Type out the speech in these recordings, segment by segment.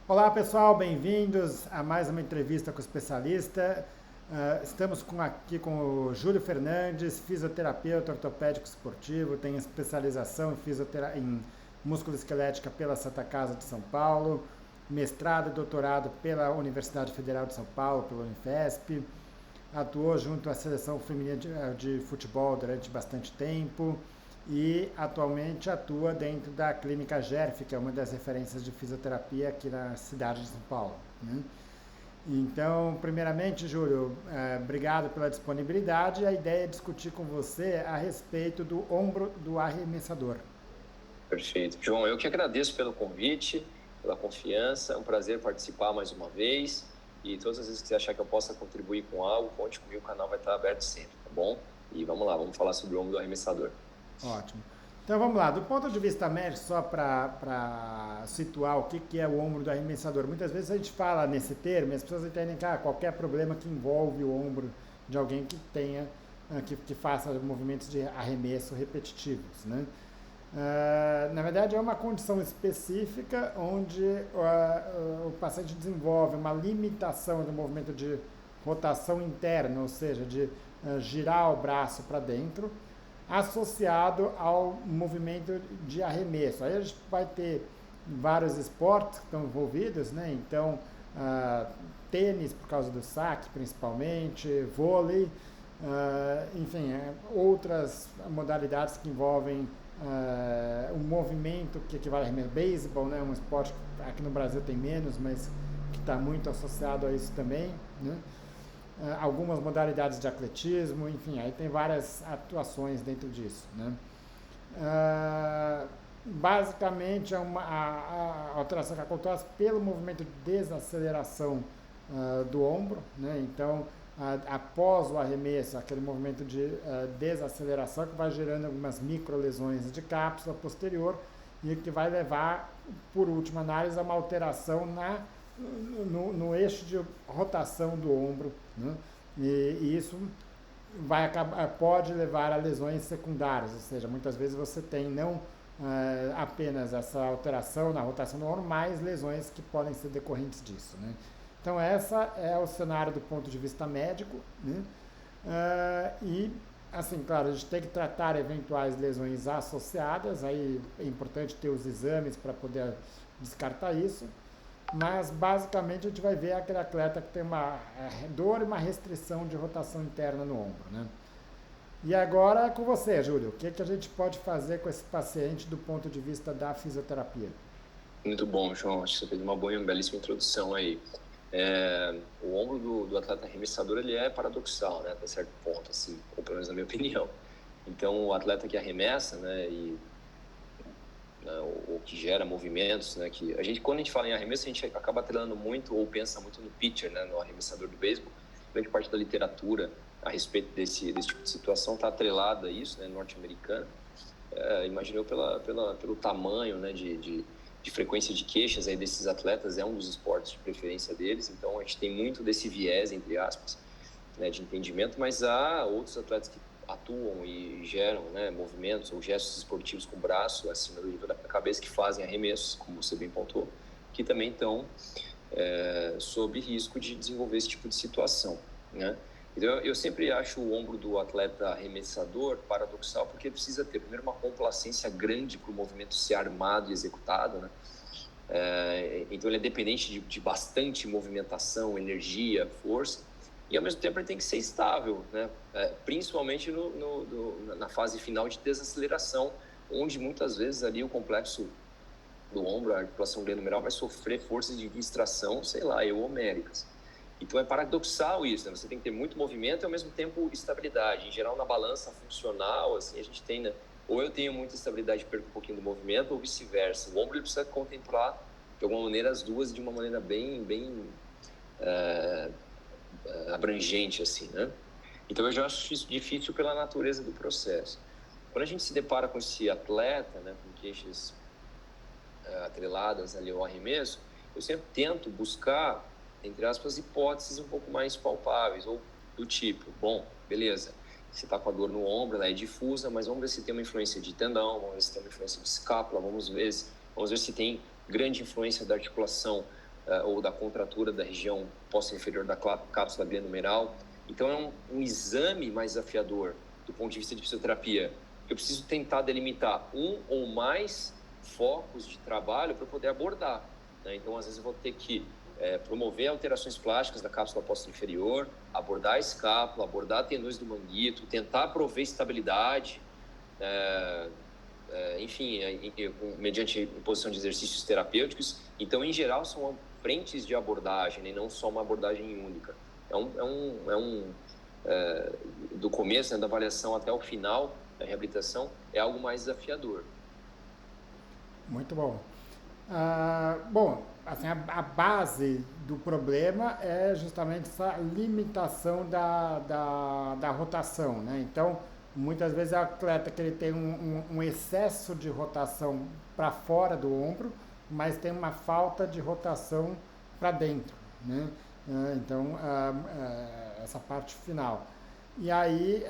Olá pessoal, bem-vindos a mais uma entrevista com o especialista. Estamos aqui com o Júlio Fernandes, fisioterapeuta ortopédico esportivo, tem especialização em músculo-esquelética pela Santa Casa de São Paulo, mestrado e doutorado pela Universidade Federal de São Paulo, pela Unifesp, atuou junto à seleção feminina de futebol durante bastante tempo e atualmente atua dentro da Clínica GERF, que é uma das referências de fisioterapia aqui na cidade de São Paulo, né? Então, primeiramente, Júlio, obrigado pela disponibilidade. A ideia é discutir com você a respeito do ombro do arremessador. Perfeito. João, eu que agradeço pelo convite, pela confiança. É um prazer participar mais uma vez. E todas as vezes que você achar que eu possa contribuir com algo, conte comigo, o canal vai estar aberto sempre, tá bom? E vamos lá, vamos falar sobre o ombro do arremessador. Ótimo. Então vamos lá, do ponto de vista médico, só para situar o que é o ombro do arremessador. Muitas vezes a gente fala nesse termo e as pessoas entendem que qualquer problema que envolve o ombro de alguém que tenha, que faça movimentos de arremesso repetitivos, né? Na verdade é uma condição específica onde o paciente desenvolve uma limitação do movimento de rotação interna, ou seja, de girar o braço para dentro, associado ao movimento de arremesso. Aí a gente vai ter vários esportes que estão envolvidos, né? Então, tênis por causa do saque, principalmente, vôlei, enfim, outras modalidades que envolvem um movimento que equivale a arremesso. Beisebol, né? Um esporte que aqui no Brasil tem menos, mas que está muito associado a isso também, né? Algumas modalidades de atletismo, enfim, aí tem várias atuações dentro disso, né? Basicamente é a alteração que acontece pelo movimento de desaceleração do ombro, né? Então, após o arremesso, aquele movimento de desaceleração que vai gerando algumas microlesões de cápsula posterior e que vai levar, por última análise, a uma alteração no eixo de rotação do ombro, né? E isso pode levar a lesões secundárias, ou seja, muitas vezes você tem não apenas essa alteração na rotação do ombro, mas lesões que podem ser decorrentes disso, né? Então, essa é o cenário do ponto de vista médico, né? E, assim, claro, a gente tem que tratar eventuais lesões associadas, aí é importante ter os exames para poder descartar isso. Mas basicamente a gente vai ver aquele atleta que tem uma dor e uma restrição de rotação interna no ombro, né? E agora é com você, Júlio. O que a gente pode fazer com esse paciente do ponto de vista da fisioterapia? Muito bom, João. Acho que você fez uma boa e belíssima introdução aí. O ombro do atleta arremessador, ele é paradoxal, né? Até certo ponto, assim, ou pelo menos na minha opinião. Então, o atleta que arremessa, né, ou que gera movimentos, né, que quando a gente fala em arremesso, a gente acaba atrelando muito ou pensa muito no pitcher, né, no arremessador do beisebol. Grande parte da literatura a respeito desse tipo de situação está atrelada a isso, né, norte-americana. Imaginou pelo tamanho, né, de frequência de queixas aí desses atletas, é um dos esportes de preferência deles, então a gente tem muito desse viés, entre aspas, né, de entendimento, mas há outros atletas que atuam e geram, né, movimentos ou gestos esportivos com o braço acima do nível da cabeça, que fazem arremessos, como você bem pontuou, que também estão sob risco de desenvolver esse tipo de situação, né? Então, eu sempre acho o ombro do atleta arremessador paradoxal, porque ele precisa ter, primeiro, uma complacência grande para o movimento ser armado e executado, né? Então, ele é dependente de bastante movimentação, energia, força, e ao mesmo tempo ele tem que ser estável, né? Principalmente na fase final de desaceleração, onde muitas vezes ali o complexo do ombro, a articulação glenomerular, vai sofrer forças de distração, sei lá, homéricas. Então é paradoxal isso, né? Você tem que ter muito movimento e ao mesmo tempo estabilidade. Em geral, na balança funcional, assim, a gente tem, né? Ou eu tenho muita estabilidade e perco um pouquinho do movimento, ou vice-versa. O ombro ele precisa contemplar, de alguma maneira, as duas de uma maneira bem abrangente, assim, né? Então eu já acho isso difícil pela natureza do processo. Quando a gente se depara com esse atleta, né, com queixas atreladas ali ao arremesso, eu sempre tento buscar, entre aspas, hipóteses um pouco mais palpáveis, ou do tipo, bom, beleza, você está com a dor no ombro, ela é difusa, mas vamos ver se tem uma influência de tendão, vamos ver se tem uma influência de escápula, vamos ver se tem grande influência da articulação ou da contratura da região posterior da cápsula glenomeral. Então, é um exame mais desafiador do ponto de vista de fisioterapia. Eu preciso tentar delimitar um ou mais focos de trabalho para poder abordar, né? Então, às vezes, eu vou ter que promover alterações plásticas da cápsula posterior, abordar a escápula, abordar tendões do manguito, tentar prover estabilidade, enfim, mediante imposição de exercícios terapêuticos. Então, em geral, são frentes de abordagem, né? Não só uma abordagem única. Do começo, né, da avaliação até o final da reabilitação, é algo mais desafiador. Muito bom. Bom, assim, a base do problema é justamente essa limitação da rotação, né? Então, muitas vezes o atleta que ele tem um excesso de rotação para fora do ombro, mas tem uma falta de rotação para dentro, né? Então, essa parte final. E aí,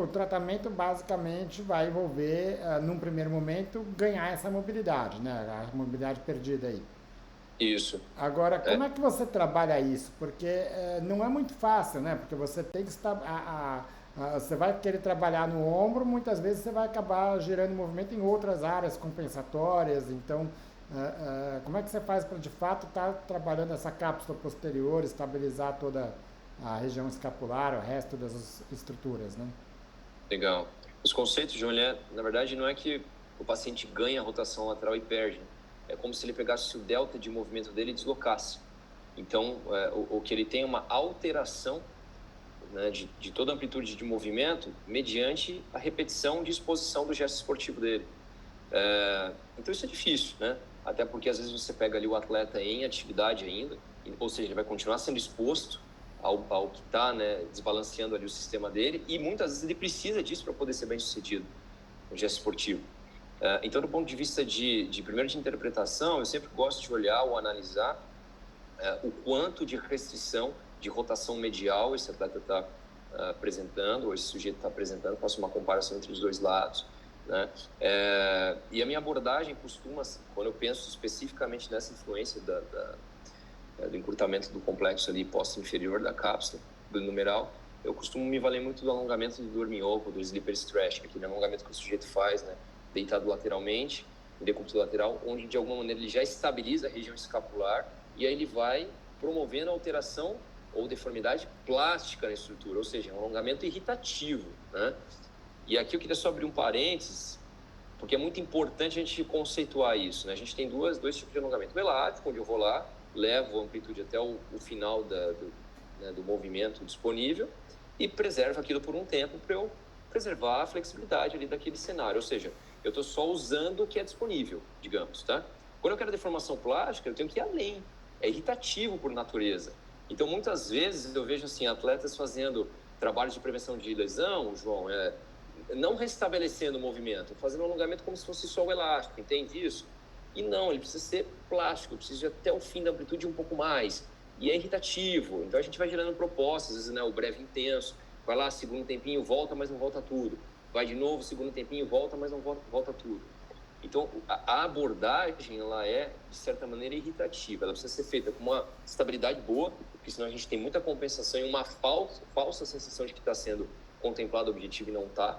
o tratamento basicamente vai envolver, num primeiro momento, ganhar essa mobilidade, né? A mobilidade perdida aí. Isso. Agora, como é que você trabalha isso? Porque não é muito fácil, né? Porque você tem que estar... você vai querer trabalhar no ombro, muitas vezes você vai acabar gerando movimento em outras áreas compensatórias. Então, como é que você faz para, de fato, estar trabalhando essa cápsula posterior, estabilizar toda a região escapular, o resto das estruturas, né? Legal. Os conceitos, João, na verdade, não é que o paciente ganha a rotação lateral e perde. É como se ele pegasse o delta de movimento dele e deslocasse. Então, o que ele tem é uma alteração, né, de toda a amplitude de movimento mediante a repetição de exposição do gesto esportivo dele. Então, isso é difícil, né? Até porque, às vezes, você pega ali o atleta em atividade ainda, ou seja, ele vai continuar sendo exposto ao que está, né, desbalanceando ali o sistema dele, e muitas vezes ele precisa disso para poder ser bem sucedido no gesto esportivo. Então, do ponto de vista primeiro de interpretação, eu sempre gosto de olhar ou analisar o quanto de restrição de rotação medial esse atleta está apresentando, ou esse sujeito está apresentando, faço uma comparação entre os dois lados, né? E a minha abordagem costuma, quando eu penso especificamente nessa influência do encurtamento do complexo ali posto-inferior da cápsula, do numeral, eu costumo me valer muito do alongamento do dorminhoco, do sleeper stretch, aquele alongamento que o sujeito faz, né, deitado lateralmente, em decúbito lateral, onde de alguma maneira ele já estabiliza a região escapular e aí ele vai promovendo alteração ou deformidade plástica na estrutura, ou seja, um alongamento irritativo, né? E aqui eu queria só abrir um parênteses, porque é muito importante a gente conceituar isso, né? A gente tem dois tipos de alongamento. O elástico, onde eu vou lá, levo a amplitude até o final do movimento disponível e preservo aquilo por um tempo para eu preservar a flexibilidade ali daquele cenário. Ou seja, eu estou só usando o que é disponível, digamos, tá? Quando eu quero deformação plástica, eu tenho que ir além. É irritativo por natureza. Então, muitas vezes eu vejo assim, atletas fazendo trabalhos de prevenção de lesão, João, não restabelecendo o movimento, fazendo um alongamento como se fosse só o elástico, entende isso? E não, ele precisa ser plástico, precisa ir até o fim da amplitude um pouco mais. E é irritativo, então a gente vai gerando propostas, às vezes, né, o breve intenso, vai lá, segura um tempinho, volta, mas não volta tudo. Vai de novo, segura um tempinho, volta, mas não volta tudo. Então, a abordagem, ela é, de certa maneira, irritativa. Ela precisa ser feita com uma estabilidade boa, porque senão a gente tem muita compensação e uma falsa sensação de que está sendo contemplado o objetivo e não está.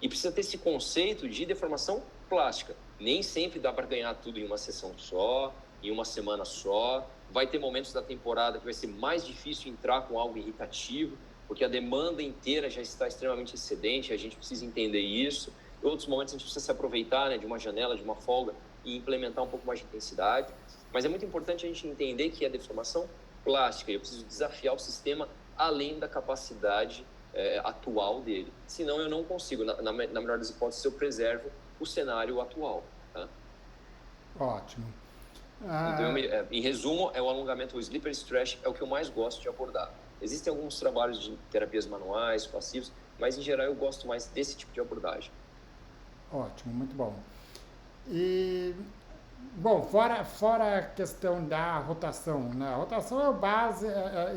E precisa ter esse conceito de deformação plástica. Nem sempre dá para ganhar tudo em uma sessão só, em uma semana só. Vai ter momentos da temporada que vai ser mais difícil entrar com algo irritativo, porque a demanda inteira já está extremamente excedente, a gente precisa entender isso. Em outros momentos a gente precisa se aproveitar, né, de uma janela, de uma folga e implementar um pouco mais de intensidade. Mas é muito importante a gente entender que é deformação plástica e eu preciso desafiar o sistema além da capacidade atual dele. Senão eu não consigo, na melhor das hipóteses, eu preservo o cenário atual. Tá? Ótimo. Então, em resumo, o alongamento, o sleeper stretch é o que eu mais gosto de abordar. Existem alguns trabalhos de terapias manuais, passivos, mas em geral eu gosto mais desse tipo de abordagem. Ótimo, muito bom. E, bom, fora a questão da rotação, né? A rotação é a base,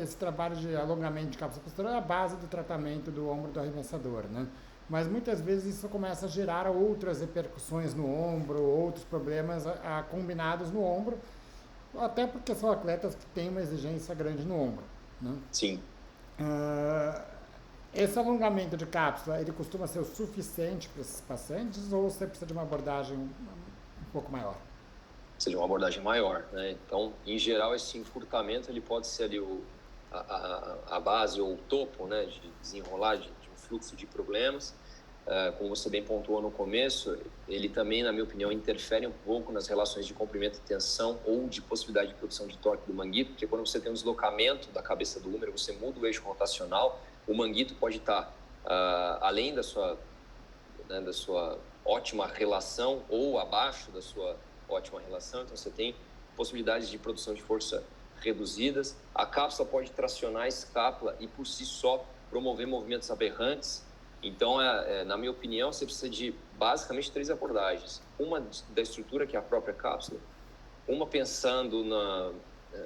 esse trabalho de alongamento de cápsula posterior é a base do tratamento do ombro do arremessador, né? Mas muitas vezes isso começa a gerar outras repercussões no ombro, outros problemas combinados no ombro, Até porque são atletas que têm uma exigência grande no ombro, né? Sim. Ah, esse alongamento de cápsula, ele costuma ser o suficiente para esses pacientes ou você precisa de uma abordagem um pouco maior? Precisa de uma abordagem maior, né? Então, em geral, esse encurtamento ele pode ser ali a base ou o topo, né, de desenrolar de um fluxo de problemas. Como você bem pontuou no começo, ele também, na minha opinião, interfere um pouco nas relações de comprimento e tensão ou de possibilidade de produção de torque do manguito, porque quando você tem um deslocamento da cabeça do húmero, você muda o eixo rotacional, o manguito pode estar, além da sua ótima relação ou abaixo da sua ótima relação, então você tem possibilidades de produção de força reduzidas. A cápsula pode tracionar a escápula e, por si só, promover movimentos aberrantes. Então, na minha opinião, você precisa de basicamente 3 abordagens. Uma da estrutura, que é a própria cápsula, uma pensando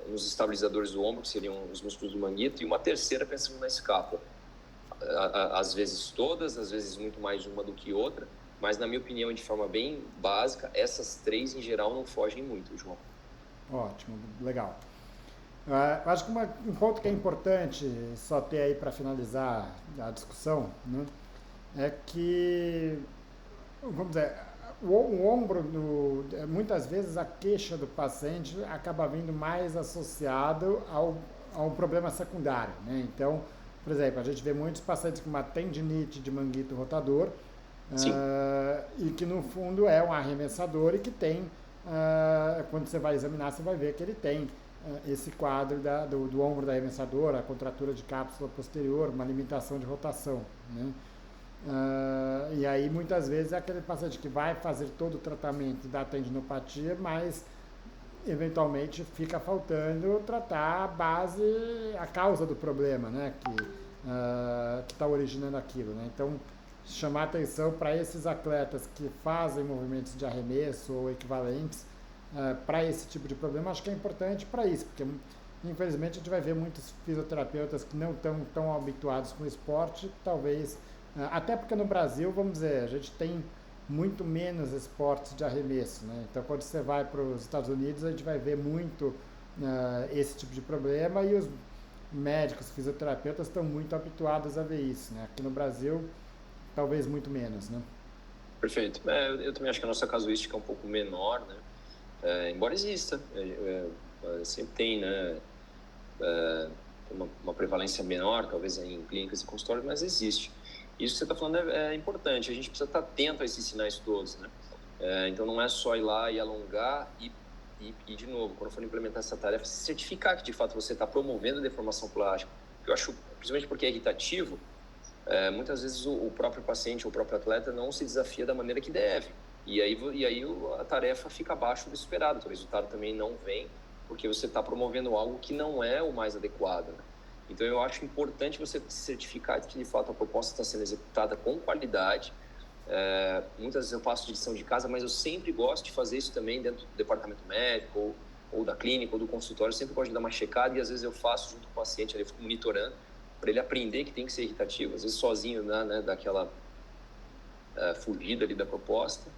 nos estabilizadores do ombro, que seriam os músculos do manguito, e uma terceira pensando na escápula. Às vezes todas, às vezes muito mais uma do que outra, mas na minha opinião, de forma bem básica, essas 3 em geral não fogem muito, João. Ótimo, legal. Eu acho que um ponto que é importante só ter aí para finalizar a discussão, né, é que, vamos dizer, o ombro, muitas vezes a queixa do paciente acaba vindo mais associado a um problema secundário, né? Então, por exemplo, a gente vê muitos pacientes com uma tendinite de manguito rotador, e que no fundo é um arremessador e que tem, quando você vai examinar, você vai ver que ele tem esse quadro do ombro do arremessador, a contratura de cápsula posterior, uma limitação de rotação, né? E aí muitas vezes é aquele paciente que vai fazer todo o tratamento da tendinopatia, mas eventualmente fica faltando tratar a base, a causa do problema, né, que está originando aquilo, né? Então, chamar atenção para esses atletas que fazem movimentos de arremesso ou equivalentes para esse tipo de problema, acho que é importante para isso, porque infelizmente a gente vai ver muitos fisioterapeutas que não estão tão habituados com o esporte, talvez, até porque no Brasil, vamos dizer, a gente tem muito menos esportes de arremesso, né? Então, quando você vai para os Estados Unidos, a gente vai ver muito esse tipo de problema e os médicos, fisioterapeutas estão muito habituados a ver isso, né? Aqui no Brasil, talvez muito menos, né? Perfeito. Eu também acho que a nossa casuística é um pouco menor, né? Embora exista, sempre tem, né? Uma prevalência menor, talvez em clínicas e consultórios, mas existe. Isso que você está falando é importante, a gente precisa estar atento a esses sinais todos, né? Então não é só ir lá e alongar e de novo, quando for implementar essa tarefa, se certificar que de fato você está promovendo a deformação plástica. Eu acho, principalmente porque é irritativo, muitas vezes o próprio paciente ou o próprio atleta não se desafia da maneira que deve. E aí a tarefa fica abaixo do esperado, o resultado também não vem, porque você está promovendo algo que não é o mais adequado, né? Então, eu acho importante você se certificar de que, de fato, a proposta está sendo executada com qualidade. Muitas vezes eu faço de lição de casa, mas eu sempre gosto de fazer isso também dentro do departamento médico, ou da clínica, ou do consultório. Eu sempre gosto de dar uma checada e, às vezes, eu faço junto com o paciente, eu fico monitorando, para ele aprender que tem que ser irritativo. Às vezes, sozinho, né, daquela fugida ali da proposta.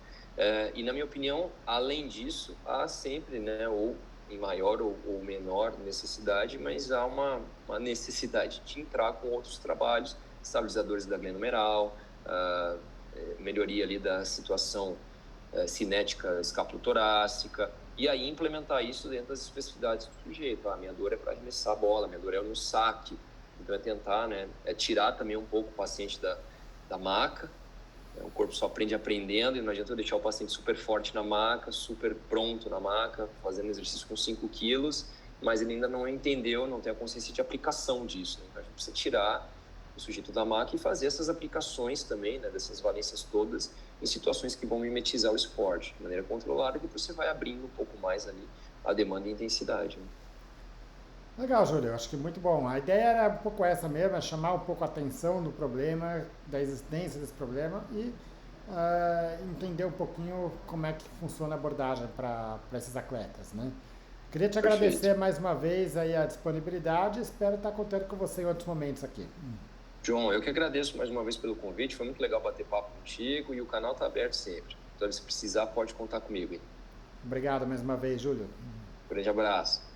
E, na minha opinião, além disso, há sempre, né, ou em maior ou menor necessidade, mas há uma necessidade de entrar com outros trabalhos, estabilizadores da glenomeral, melhoria ali da situação cinética escapulotorácica, e aí implementar isso dentro das especificidades do sujeito. A minha dor é para arremessar a bola, a minha dor é no saque, então tentar, né, tirar também um pouco o paciente da maca. O corpo só aprende aprendendo e não adianta eu deixar o paciente super forte na maca, super pronto na maca, fazendo exercício com 5 quilos, mas ele ainda não entendeu, não tem a consciência de aplicação disso, né? Então, a gente precisa tirar o sujeito da maca e fazer essas aplicações também, né, dessas valências todas, em situações que vão mimetizar o esporte de maneira controlada, e depois você vai abrindo um pouco mais ali a demanda e a intensidade, né? Legal, Júlio, acho que muito bom. A ideia era um pouco essa mesmo, é chamar um pouco a atenção do problema, da existência desse problema e entender um pouquinho como é que funciona a abordagem para esses atletas, né? Queria te agradecer mais uma vez aí a disponibilidade e espero estar contando com você em outros momentos aqui. João, eu que agradeço mais uma vez pelo convite, foi muito legal bater papo contigo e o canal está aberto sempre. Então, se precisar, pode contar comigo. Obrigado mais uma vez, Júlio. Grande abraço.